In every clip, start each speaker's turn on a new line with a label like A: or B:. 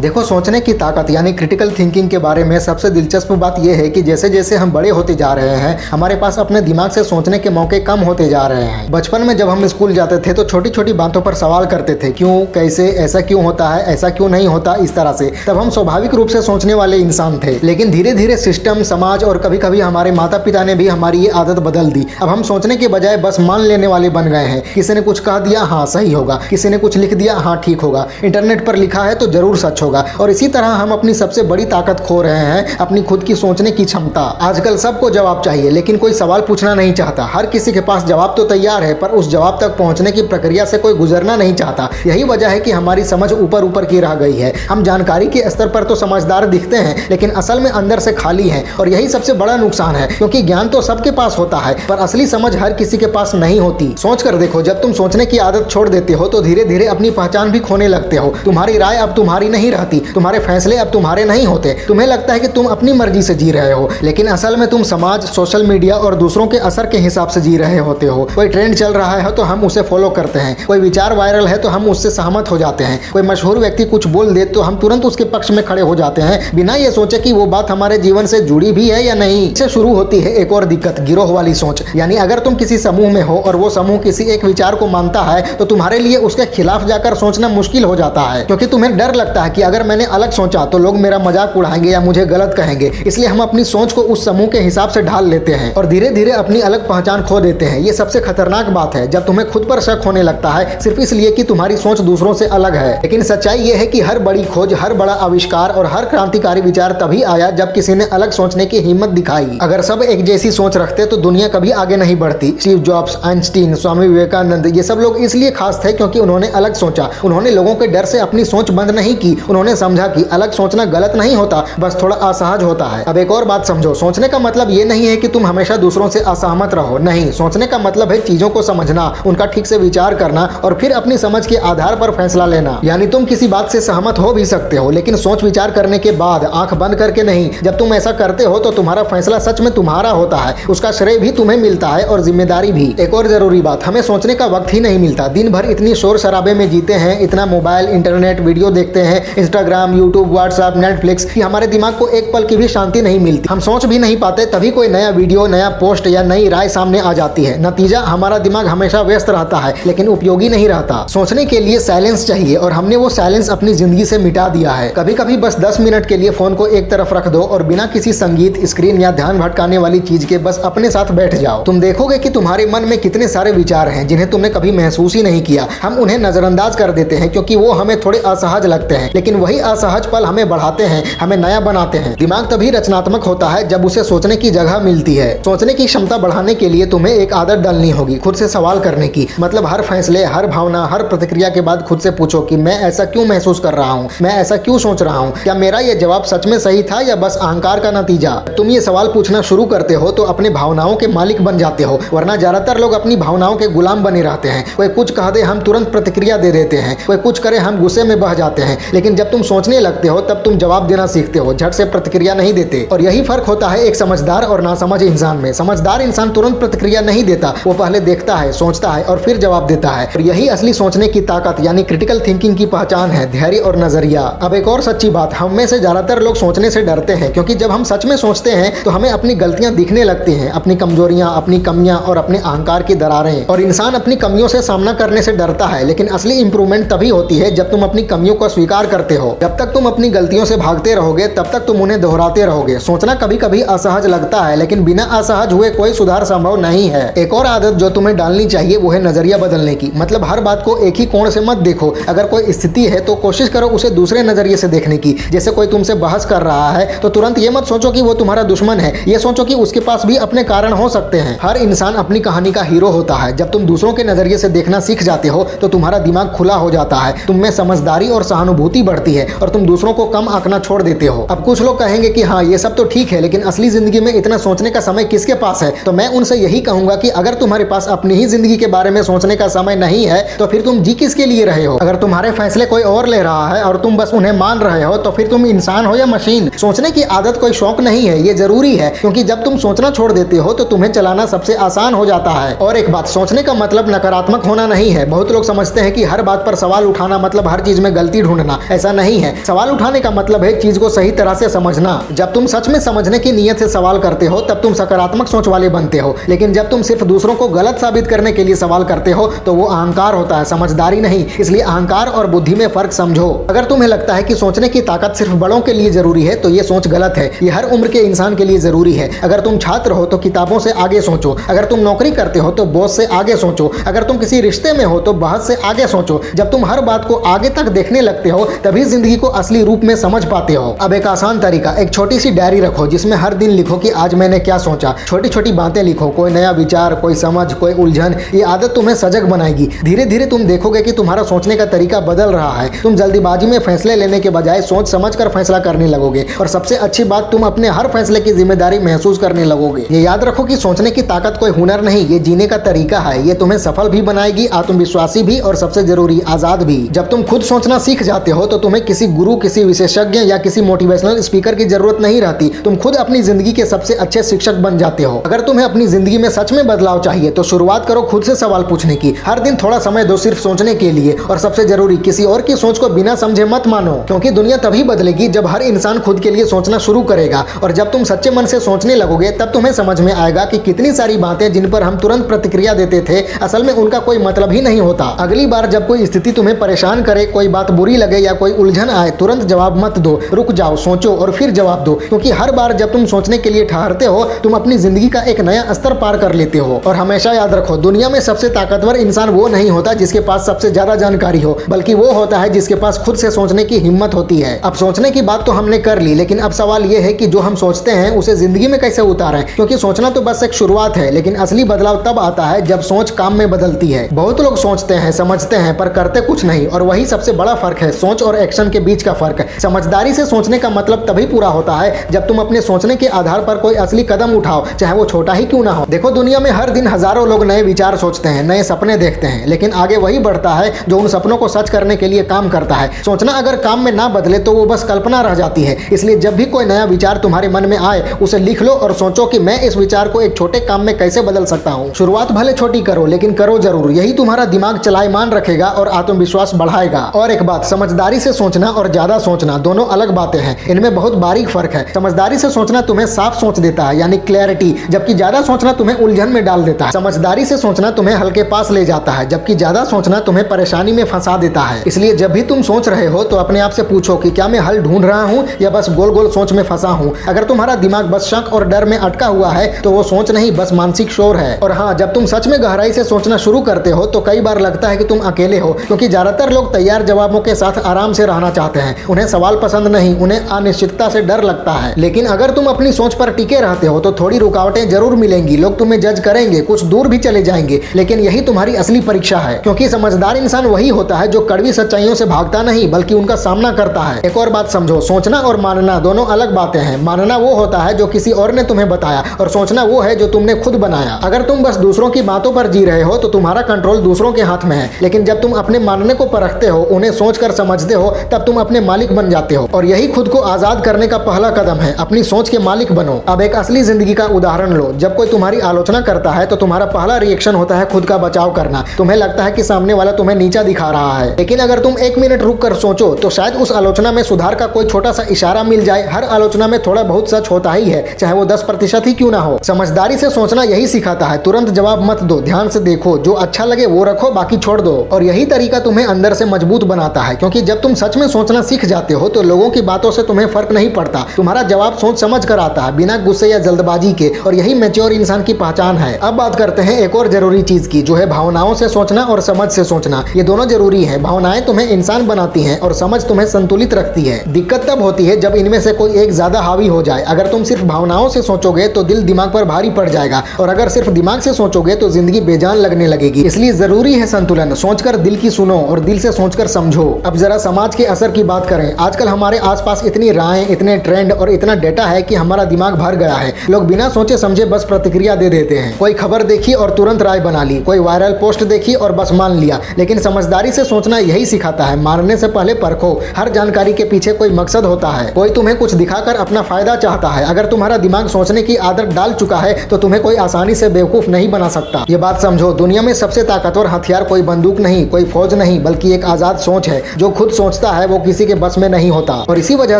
A: देखो, सोचने की ताकत यानी क्रिटिकल थिंकिंग के बारे में सबसे दिलचस्प बात यह है कि जैसे जैसे हम बड़े होते जा रहे हैं हमारे पास अपने दिमाग से सोचने के मौके कम होते जा रहे हैं। बचपन में जब हम स्कूल जाते थे तो छोटी छोटी बातों पर सवाल करते थे, क्यों, कैसे, ऐसा क्यों होता है, ऐसा क्यों नहीं होता, इस तरह से। तब हम स्वाभाविक रूप से सोचने वाले इंसान थे, लेकिन धीरे धीरे सिस्टम, समाज और कभी कभी हमारे माता पिता ने भी हमारी ये आदत बदल दी। अब हम सोचने के बजाय बस मान लेने वाले बन गए हैं। किसी ने कुछ कह दिया, हाँ सही होगा, किसी ने कुछ लिख दिया, हाँ ठीक होगा, इंटरनेट पर लिखा है तो जरूर सच होगा। और इसी तरह हम अपनी सबसे बड़ी ताकत खो रहे हैं, अपनी खुद की सोचने की क्षमता। आजकल सबको जवाब चाहिए, लेकिन कोई सवाल पूछना नहीं चाहता। हर किसी के पास जवाब तो तैयार है, पर उस जवाब तक पहुंचने की प्रक्रिया से कोई गुजरना नहीं चाहता। यही वजह है कि हमारी समझ ऊपर ऊपर की रह गई है। हम जानकारी के स्तर पर तो समझदार दिखते हैं, लेकिन असल में अंदर से खाली हैं। और यही सबसे बड़ा नुकसान है, क्योंकि ज्ञान तो सबके पास होता है, पर असली समझ हर किसी के पास नहीं होती। सोच कर देखो, जब तुम सोचने की आदत छोड़ देते हो तो धीरे धीरे अपनी पहचान भी खोने लगते हो। तुम्हारी राय अब तुम्हारी नहीं रहती, तुम्हारे फैसले अब तुम्हारे नहीं होते। तुम्हें लगता है कि तुम अपनी मर्जी से जी रहे हो, लेकिन असल में तुम समाज, सोशल मीडिया और दूसरों के असर के हिसाब से जी रहे होते हो। कोई ट्रेंड चल रहा है तो हम उसे फॉलो करते हैं, कोई विचार वायरल है तो हम उससे सहमत हो जाते हैं, कोई मशहूर व्यक्ति कुछ बोल दे तो हम तुरंत उसके पक्ष में खड़े हो जाते हैं, बिना ये सोचे कि वो बात हमारे जीवन से जुड़ी भी है या नहीं। इससे शुरू होती है एक और दिक्कत, गिरोह वाली सोच। यानी अगर तुम किसी समूह में हो और वो समूह किसी एक विचार को मानता है तो तुम्हारे लिए उसके खिलाफ जाकर सोचना मुश्किल हो जाता है, क्योंकि तुम्हें डर लगता है कि अगर मैंने अलग सोचा तो लोग मेरा मजाक उड़ाएंगे या मुझे गलत कहेंगे। इसलिए हम अपनी सोच को उस समूह के हिसाब से ढाल लेते हैं और धीरे धीरे अपनी अलग पहचान खो देते हैं। ये सबसे खतरनाक बात है, जब तुम्हें खुद पर शक होने लगता है सिर्फ इसलिए कि तुम्हारी सोच दूसरों से अलग है। लेकिन सच्चाई ये है कि हर बड़ी खोज, हर बड़ा आविष्कार और हर क्रांतिकारी विचार तभी आया जब किसी ने अलग सोचने की हिम्मत दिखाई। अगर सब एक जैसी सोच रखते तो दुनिया कभी आगे नहीं बढ़ती। Steve jobs, Einstein, Swami Vivekananda, ये सब लोग इसलिए खास थे क्योंकि उन्होंने अलग सोचा। उन्होंने लोगों के डर से अपनी सोच बंद नहीं की। उन्होंने समझा कि अलग सोचना गलत नहीं होता, बस थोड़ा असहज होता है। अब एक और बात समझो, सोचने का मतलब ये नहीं है कि तुम हमेशा दूसरों से असहमत रहो। नहीं, सोचने का मतलब है चीजों को समझना, उनका ठीक से विचार करना और फिर अपनी समझ के आधार पर फैसला लेना। यानी तुम किसी बात से सहमत हो भी सकते हो, लेकिन सोच विचार करने के बाद, आंख बंद करके नहीं। जब तुम ऐसा करते हो तो तुम्हारा फैसला सच में तुम्हारा होता है, उसका श्रेय भी तुम्हें मिलता है और जिम्मेदारी भी। एक और जरूरी बात, हमें सोचने का वक्त ही नहीं मिलता। दिन भर इतनी शोर शराबे में जीते हैं, इतना मोबाइल, इंटरनेट, वीडियो देखते हैं, इंस्टाग्राम, यूट्यूब, व्हाट्सएप, नेटफ्लिक्स, कि हमारे दिमाग को एक पल की भी शांति नहीं मिलती। हम सोच भी नहीं पाते, तभी कोई नया वीडियो, नया पोस्ट या नई राय सामने आ जाती है। नतीजा, हमारा दिमाग हमेशा व्यस्त रहता है लेकिन उपयोगी नहीं रहता। सोचने के लिए साइलेंस चाहिए और हमने वो साइलेंस अपनी जिंदगी से मिटा दिया है। कभी कभी बस 10 मिनट के लिए फोन को एक तरफ रख दो और बिना किसी संगीत, स्क्रीन या ध्यान भटकाने वाली चीज के बस अपने साथ बैठ जाओ। तुम देखोगे कि तुम्हारे मन में कितने सारे विचार हैं जिन्हें तुमने कभी महसूस ही नहीं किया। हम उन्हें नजरअंदाज कर देते हैं क्योंकि वो हमें थोड़े असहज लगते हैं, लेकिन वही असहज पल हमें बढ़ाते हैं, हमें नया बनाते हैं। दिमाग तभी रचनात्मक होता है जब उसे सोचने की जगह मिलती है। सोचने की क्षमता बढ़ाने के लिए तुम्हें एक आदत डालनी होगी, खुद से सवाल करने की। मतलब हर फैसले, हर भावना, हर प्रतिक्रिया के बाद खुद से पूछो कि मैं ऐसा क्यों महसूस कर रहा हूँ, मैं ऐसा क्यों सोच रहा हूँ, क्या मेरा ये जवाब सच में सही था या बस अहंकार का नतीजा। तुम ये सवाल पूछना शुरू करते हो तो अपने भावनाओं के मालिक बन जाते हो, वरना ज्यादातर लोग अपनी भावनाओं के गुलाम बने रहते हैं। कोई कुछ कह दे हम तुरंत प्रतिक्रिया दे देते हैं, कोई कुछ करे हम गुस्से में बह जाते हैं। लेकिन जब तुम सोचने लगते हो तब तुम जवाब देना सीखते हो, झट से प्रतिक्रिया नहीं देते। और यही फर्क होता है एक समझदार और नासमझ इंसान में। समझदार इंसान तुरंत प्रतिक्रिया नहीं देता, वो पहले देखता है, सोचता है और फिर जवाब देता है। और यही असली सोचने की ताकत यानी क्रिटिकल थिंकिंग की पहचान है, धैर्य और नजरिया। अब एक और सच्ची बात, हम में से ज्यादातर लोग सोचने से डरते हैं, क्योंकि जब हम सच में सोचते हैं तो हमें अपनी गलतियां दिखने लगती हैं, अपनी कमजोरियां, अपनी कमियां और अपने अहंकार की दरारें। और इंसान अपनी कमियों से सामना करने से डरता है, लेकिन असली इंप्रूवमेंट तभी होती है जब तुम अपनी कमियों को स्वीकार करते हो। जब तक तुम अपनी गलतियों से भागते रहोगे तब तक तुम उन्हें दोहराते रहोगे। सोचना कभी कभी असहज लगता है, लेकिन बिना असहज हुए कोई सुधार संभव नहीं है। एक और आदत जो तुम्हें डालनी चाहिए वो है नजरिया बदलने की। मतलब हर बात को एक ही कोण से मत देखो। अगर कोई स्थिति है तो कोशिश करो उसे दूसरे नजरिए से देखने की। जैसे कोई तुमसे बहस कर रहा है तो तुरंत ये मत सोचो कि वो तुम्हारा दुश्मन है, ये सोचो कि उसके पास भी अपने कारण हो सकते हैं। हर इंसान अपनी कहानी का हीरो होता है। जब तुम दूसरों के नजरिए से देखना सीख जाते हो तो तुम्हारा दिमाग खुला हो जाता है, तुम में समझदारी और सहानुभूति बढ़ती है और तुम दूसरों को कम आंकना छोड़ देते हो। अब कुछ लोग कहेंगे कि हाँ ये सब तो ठीक है, लेकिन असली जिंदगी में इतना सोचने का समय किसके पास है? तो मैं उनसे यही कहूंगा कि अगर तुम्हारे पास अपनी ही जिंदगी के बारे में सोचने का समय नहीं है तो फिर तुम जी किसके लिए रहे हो? अगर तुम्हारे फैसले कोई और ले रहा है और तुम बस उन्हें मान रहे हो तो फिर तुम इंसान हो या मशीन? सोचने की आदत कोई शौक नहीं है, ये जरूरी है, क्योंकि जब तुम सोचना छोड़ देते हो तो तुम्हें चलाना सबसे आसान हो जाता है। और एक बात, सोचने का मतलब नकारात्मक होना नहीं है। बहुत लोग समझते हैं कि हर बात पर सवाल उठाना मतलब हर चीज में गलती ढूंढना। ऐसा नहीं है। सवाल उठाने का मतलब है चीज को सही तरह से समझना। जब तुम सच में समझने की नीयत से सवाल करते हो तब तुम सकारात्मक सोच वाले बनते हो, लेकिन जब तुम सिर्फ दूसरों को गलत साबित करने के लिए सवाल करते हो तो वो अहंकार होता है, समझदारी नहीं। इसलिए अहंकार और बुद्धि में फर्क समझो। अगर तुम्हें लगता है कि सोचने की ताकत सिर्फ बड़ों के लिए जरूरी है तो ये सोच गलत है। ये हर उम्र के इंसान के लिए जरूरी है। अगर तुम छात्र हो तो किताबों से आगे सोचो, अगर तुम नौकरी करते हो तो बॉस से आगे सोचो, अगर तुम किसी रिश्ते में हो तो बहस से आगे सोचो। जब तुम हर बात को आगे तक देखने लगते हो तभी जिंदगी को असली रूप में समझ पाते हो। अब एक आसान तरीका, एक छोटी सी डायरी रखो जिसमें हर दिन लिखो कि आज मैंने क्या सोचा। छोटी छोटी बातें लिखो, कोई नया विचार, कोई समझ, कोई उलझन। ये आदत तुम्हें सजग बनाएगी। धीरे धीरे तुम देखोगे कि तुम्हारा सोचने का तरीका बदल रहा है। तुम जल्दीबाजी में फैसले लेने के बजाय सोच समझ कर फैसला करने लगोगे, और सबसे अच्छी बात, तुम अपने हर फैसले की जिम्मेदारी महसूस करने लगोगे। ये याद रखो कि सोचने की ताकत कोई हुनर नहीं, ये जीने का तरीका है। ये तुम्हें सफल भी बनाएगी, आत्मविश्वासी भी, और सबसे जरूरी आजाद भी। जब तुम खुद सोचना सीख जाते हो तो तुम्हें किसी गुरु, किसी विशेषज्ञ या किसी मोटिवेशनल स्पीकर की जरूरत नहीं रहती। तुम खुद अपनी जिंदगी के सबसे अच्छे शिक्षक बन जाते हो। अगर तुम्हें अपनी जिंदगी में सच में बदलाव चाहिए तो शुरुआत करो खुद से सवाल पूछने की। हर दिन थोड़ा समय दो सिर्फ सोचने के लिए, और सबसे जरूरी, किसी और की सोच को बिना समझे मत मानो, क्योंकि दुनिया तभी बदलेगी जब हर इंसान खुद के लिए सोचना शुरू करेगा। और जब तुम सच्चे मन से सोचने लगोगे तब तुम्हें समझ में आएगा कि कितनी सारी बातें जिन पर हम तुरंत प्रतिक्रिया देते थे असल में उनका कोई मतलब ही नहीं होता। अगली बार जब कोई स्थिति तुम्हें परेशान करे, कोई बात बुरी लगे या कोई उलझन आए, तुरंत जवाब मत दो, रुक जाओ, सोचो और फिर जवाब दो। क्योंकि हर बार जब तुम सोचने के लिए ठहरते हो तुम अपनी जिंदगी का एक नया स्तर पार कर लेते हो। और हमेशा याद रखो, दुनिया में सबसे ताकतवर इंसान वो नहीं होता जिसके पास सबसे ज्यादा जानकारी हो, बल्कि वो होता है जिसके पास खुद से सोचने की हिम्मत होती है। अब सोचने की बात तो हमने कर ली, लेकिन अब सवाल ये है कि जो हम सोचते हैं उसे जिंदगी में कैसे उतारें। क्योंकि सोचना तो बस एक शुरुआत है, लेकिन असली बदलाव तब आता है जब सोच काम में बदलती है। बहुत लोग सोचते हैं, समझते हैं, पर करते कुछ नहीं, और वही सबसे बड़ा फर्क है, सोच और एक्शन के बीच का फर्क। समझदारी से सोचने का मतलब तभी पूरा होता है जब तुम अपने सोचने के आधार पर कोई असली कदम उठाओ, चाहे वो छोटा ही क्यों ना हो। देखो, दुनिया में हर दिन हजारों लोग नए विचार सोचते हैं, नए सपने देखते हैं, लेकिन आगे वही बढ़ता है जो उन सपनों को सच करने के लिए काम करता है। सोचना अगर काम में ना बदले तो वो बस कल्पना रह जाती है। इसलिए जब भी कोई नया विचार तुम्हारे मन में आए उसे लिख लो और सोचो कि मैं इस विचार को एक छोटे काम में कैसे बदल सकता हूँ। शुरुआत भले छोटी करो, लेकिन करो जरूर। यही तुम्हारा दिमाग चलायमान रखेगा और आत्मविश्वास बढ़ाएगा। और एक बात, समझदारी से सोचना और ज्यादा सोचना दोनों अलग बातें हैं। इनमें बहुत बारीक फर्क है। समझदारी से सोचना तुम्हें साफ सोच देता है, यानी क्लैरिटी, जबकि ज्यादा सोचना तुम्हें उलझन में डाल देता है। समझदारी से सोचना तुम्हें हल के पास ले जाता है, जबकि ज्यादा सोचना तुम्हें परेशानी में फंसा देता है। इसलिए जब भी तुम सोच रहे हो तो अपने आप से पूछो कि क्या मैं हल ढूंढ रहा हूँ या बस गोल गोल सोच में फंसा हूँ। अगर तुम्हारा दिमाग बस शक और डर में अटका हुआ है तो वो सोच नहीं, बस मानसिक शोर है। और हाँ, जब तुम सच में गहराई से सोचना शुरू करते हो तो कई बार लगता है कि तुम अकेले हो, क्योंकि ज्यादातर लोग तैयार जवाबों के साथ आराम से रहना चाहते हैं। उन्हें सवाल पसंद नहीं, उन्हें अनिश्चितता से डर लगता है। लेकिन अगर तुम अपनी सोच पर टिके रहते हो तो थोड़ी रुकावटें जरूर मिलेंगी। लोग तुम्हें जज करेंगे, कुछ दूर भी चले जाएंगे, लेकिन यही तुम्हारी असली परीक्षा है। क्योंकि समझदार इंसान वही होता है जो कड़वी सच्चाइयों से भागता नहीं बल्कि उनका सामना करता है। एक और बात समझो, सोचना और मानना दोनों अलग बातें हैं। मानना वो होता है जो किसी और ने तुम्हें बताया, और सोचना वो है जो तुमने खुद बनाया। अगर तुम बस दूसरों की बातों पर जी रहे हो तो तुम्हारा कंट्रोल दूसरों के हाथ में है, लेकिन जब तुम अपने मानने को परखते हो, उन्हें सोचकर समझते हो, तब तुम अपने मालिक बन जाते हो। और यही खुद को आजाद करने का पहला कदम है। अपनी सोच के मालिक बनो। अब एक असली जिंदगी का उदाहरण लो। जब कोई तुम्हारी आलोचना करता है तो तुम्हारा पहला रिएक्शन होता है खुद का बचाव करना। तुम्हें लगता है कि सामने वाला तुम्हें नीचा दिखा रहा है, लेकिन अगर तुम एक मिनट रुक कर सोचो तो शायद उस आलोचना में सुधार का कोई छोटा सा इशारा मिल जाए। हर आलोचना में थोड़ा बहुत सच होता ही है, चाहे वो 10% ही क्यों ना हो। समझदारी से सोचना यही सिखाता है, तुरंत जवाब मत दो, ध्यान से देखो, जो अच्छा लगे वो रखो, बाकी छोड़ दो। और यही तरीका तुम्हें अंदर से मजबूत बनाता है, क्योंकि जब तुम सच में सोचना सीख जाते हो तो लोगों की बातों से तुम्हें फर्क नहीं पड़ता। तुम्हारा जवाब सोच समझ कर आता है, बिना गुस्से या जल्दबाजी के, और यही मैच्योर इंसान की पहचान है। अब बात करते हैं एक और जरूरी चीज की, जो है भावनाओं से सोचना और समझ से सोचना। ये दोनों जरूरी है। भावनाएं तुम्हें इंसान बनाती हैं और समझ तुम्हें संतुलित रखती है। दिक्कत तब होती है जब इनमें से कोई एक ज्यादा हावी हो जाए। अगर तुम सिर्फ भावनाओं से सोचोगे तो दिल दिमाग पर भारी पड़ जाएगा, और अगर सिर्फ दिमाग से सोचोगे तो जिंदगी बेजान लगने लगेगी। इसलिए जरूरी है संतुलन। सोचकर दिल की सुनो और दिल से सोचकर समझो। अब जरा समाज के असर की बात करें। आजकल हमारे आसपास इतनी राय, इतने ट्रेंड और इतना डेटा है कि हमारा दिमाग भर गया है। लोग बिना सोचे समझे बस प्रतिक्रिया दे देते हैं। कोई खबर देखी और तुरंत राय बना ली, कोई वायरल पोस्ट देखी और बस मान लिया। लेकिन समझदारी से सोचना यही सिखाता है, मानने से पहले परखो। हर जानकारी के पीछे कोई मकसद होता है, कोई तुम्हें कुछ दिखाकर अपना फायदा चाहता है। अगर तुम्हारा दिमाग सोचने की आदत डाल चुका है तो तुम्हें कोई आसानी से बेवकूफ नहीं बना सकता। ये बात समझो, दुनिया में सबसे ताकतवर हथियार कोई बंदूक नहीं, कोई फौज नहीं, बल्कि एक आजाद सोच है। जो खुद सोच सोचता है वो किसी के बस में नहीं होता। और इसी वजह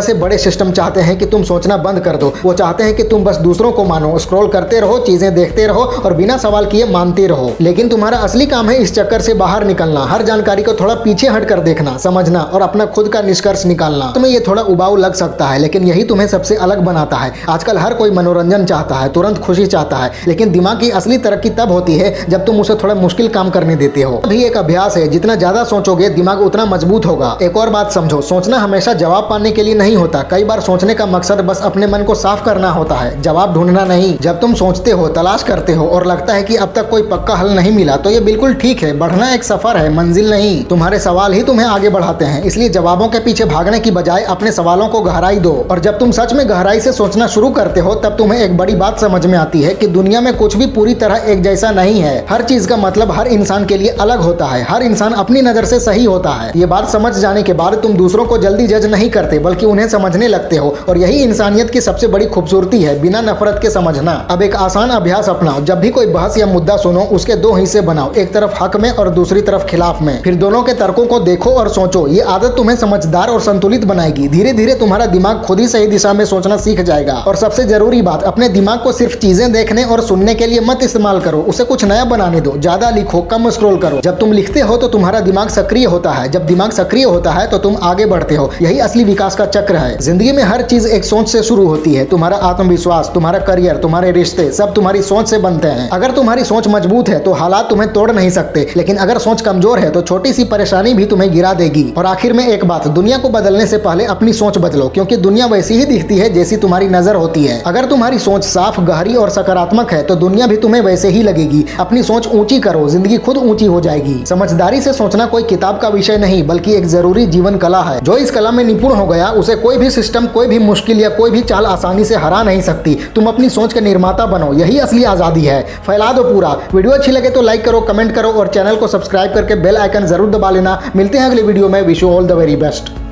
A: से बड़े सिस्टम चाहते हैं कि तुम सोचना बंद कर दो। वो चाहते हैं कि तुम बस दूसरों को मानो, स्क्रॉल करते रहो, चीजें देखते रहो और बिना सवाल किए मानते रहो। लेकिन तुम्हारा असली काम है इस चक्कर से बाहर निकलना, हर जानकारी को थोड़ा पीछे हट कर देखना, समझना और अपना खुद का निष्कर्ष निकालना। तुम्हें ये थोड़ा उबाऊ लग सकता है, लेकिन यही तुम्हें सबसे अलग बनाता है। आजकल हर कोई मनोरंजन चाहता है, तुरंत खुशी चाहता है, लेकिन दिमाग की असली तरक्की तब होती है जब तुम उसे थोड़ा मुश्किल काम करने देते हो। अभी एक अभ्यास है, जितना ज्यादा सोचोगे दिमाग उतना मजबूत होगा। एक और बात समझो, सोचना हमेशा जवाब पाने के लिए नहीं होता। कई बार सोचने का मकसद बस अपने मन को साफ करना होता है, जवाब ढूंढना नहीं। जब तुम सोचते हो, तलाश करते हो और लगता है कि अब तक कोई पक्का हल नहीं मिला, तो ये बिल्कुल ठीक है। बढ़ना एक सफर है, मंजिल नहीं। तुम्हारे सवाल ही तुम्हें आगे बढ़ाते हैं। इसलिए जवाबों के पीछे भागने की बजाय अपने सवालों को गहराई दो। और जब तुम सच में गहराई से सोचना शुरू करते हो, तब तुम्हें एक बड़ी बात समझ में आती है कि दुनिया में कुछ भी पूरी तरह एक जैसा नहीं है। हर चीज का मतलब हर इंसान के लिए अलग होता है। हर इंसान अपनी नजर से सही होता है। ये बात समझ जाने के बाद तुम दूसरों को जल्दी जज नहीं करते, बल्कि उन्हें समझने लगते हो। और यही इंसानियत की सबसे बड़ी खूबसूरती है, बिना नफरत के समझना। अब एक आसान अभ्यास अपनाओ। जब भी कोई बहस या मुद्दा सुनो, उसके दो हिस्से बनाओ, एक तरफ हक में और दूसरी तरफ खिलाफ में। फिर दोनों के तर्कों को देखो और सोचो। ये आदत तुम्हें समझदार और संतुलित बनाएगी। धीरे धीरे तुम्हारा दिमाग खुद ही सही दिशा में सोचना सीख जाएगा। और सबसे जरूरी बात, अपने दिमाग को सिर्फ चीजें देखने और सुनने के लिए मत इस्तेमाल करो, उसे कुछ नया बनाने दो। ज्यादा लिखो, कम स्क्रॉल करो। जब तुम लिखते हो तो तुम्हारा दिमाग सक्रिय होता है। जब दिमाग सक्रिय होता है तो तुम आगे बढ़ते हो। यही असली विकास का चक्र है। जिंदगी में हर चीज एक सोच से शुरू होती है। तुम्हारा आत्मविश्वास, तुम्हारा करियर, तुम्हारे रिश्ते, सब तुम्हारी सोच से बनते हैं। अगर तुम्हारी सोच मजबूत है तो हालात तुम्हें तोड़ नहीं सकते, लेकिन अगर सोच कमजोर है तो छोटी सी परेशानी भी तुम्हें गिरा देगी। और आखिर में एक बात, दुनिया को बदलने से पहले अपनी सोच बदलो, क्योंकि दुनिया वैसी ही दिखती है जैसी तुम्हारी नजर होती है। अगर तुम्हारी सोच साफ, गहरी और सकारात्मक है तो दुनिया भी तुम्हें वैसे ही लगेगी। अपनी सोच ऊंची करो, जिंदगी खुद ऊंची हो जाएगी। समझदारी से सोचना कोई किताब का विषय नहीं, बल्कि एक जरूरी जीवन कला है। जो इस कला में निपुण हो गया, उसे कोई भी सिस्टम, कोई भी मुश्किल या कोई भी चाल आसानी से हरा नहीं सकती। तुम अपनी सोच के निर्माता बनो, यही असली आजादी है। फैला दो पूरा। वीडियो अच्छी लगे तो लाइक करो, कमेंट करो और चैनल को सब्सक्राइब करके बेल आइकन जरूर दबा लेना। मिलते हैं अगले वीडियो में। Wish you all the very best.